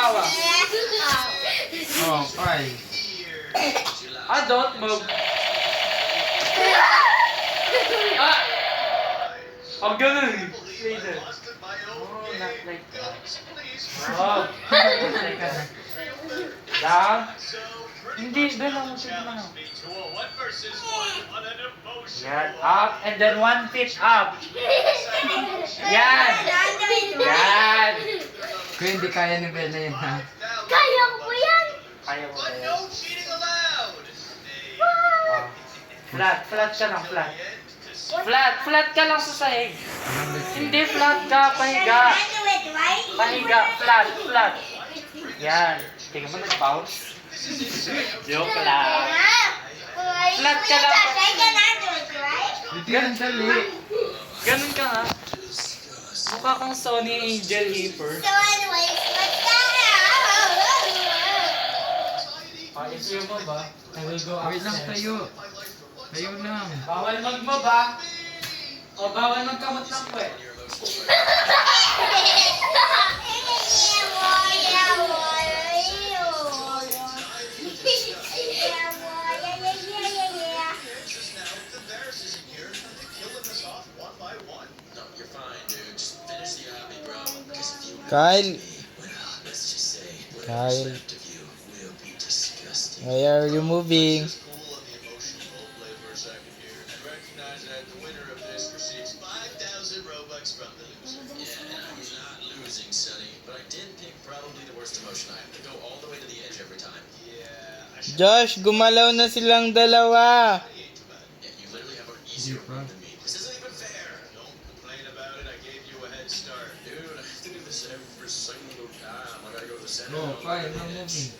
tawa. Oh, five. Don't move. Ganun. Later. Oh, not like that. Oh. Down. Hindi, doon lang mo siya naman. Yan, up, and then 1 feet up. Yan. Yan. Kung hindi kaya ni Bella yun, ha? Kaya ko yan! Kaya mo ba yan? Oh. Flat ka lang, flat. Flat ka lang sa sahig. Hindi flat ka, pahiga. Pahiga, flat. Yan. Tingnan mo, nag-bounce. Joke lang. Flat ka lang. Hindi yan dali. Ganun ka nga. Mukha kang Sony Angel Heaper. So anyways, let's go! If you mo ba? I will go Wait lang upstairs. tayo. Tayo lang. Bawal magmaba. O bawal magkamot ng puwet. Kyle. Kyle. Why are you moving? Josh, gumalaw na silang dalawa. Hindi pa. Oh, five. No moving.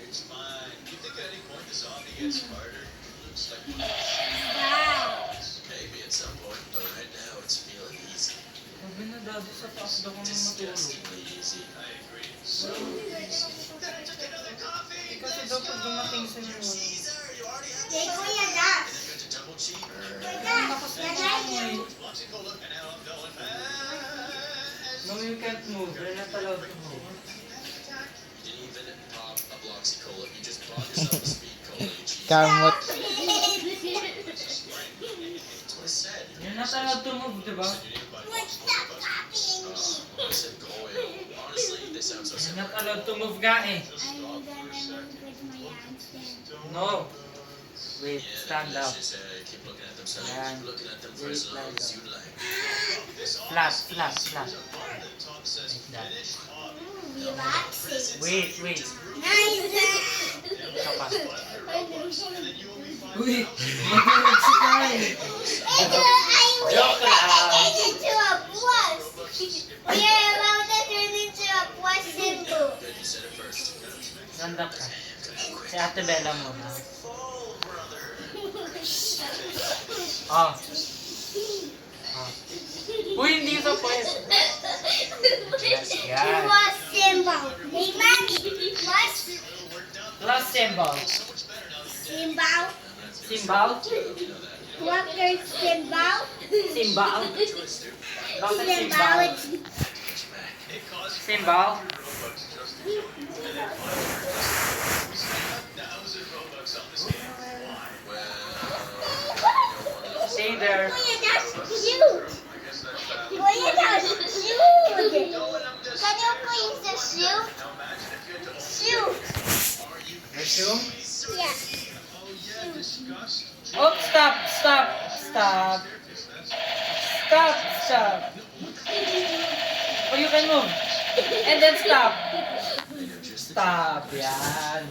Sabi na dado sa taas daw kung matulog. Kasi daw pag dumating sa inyo. No, you can't move. You're not allowed to move. Kamot. You're not allowed to move, di ba? You're not allowed to move nga eh. No. Wait, stand up. Yan. Wait, lie down. Flat. Like that. Wait. Ito pa. Uy! Magulog si Kyle! Joke lang. Stand up ka. Si Ate Bella muna. Oh. Uy, hindi sa pwes. Yan. Plus symbol. Symbol? Symbol? Bakit symbol? Symbol? Stay there. Can you please the shoe? Resume? Yeah. Oh, stop. Oh, you can move. And then stop. Stop, yan.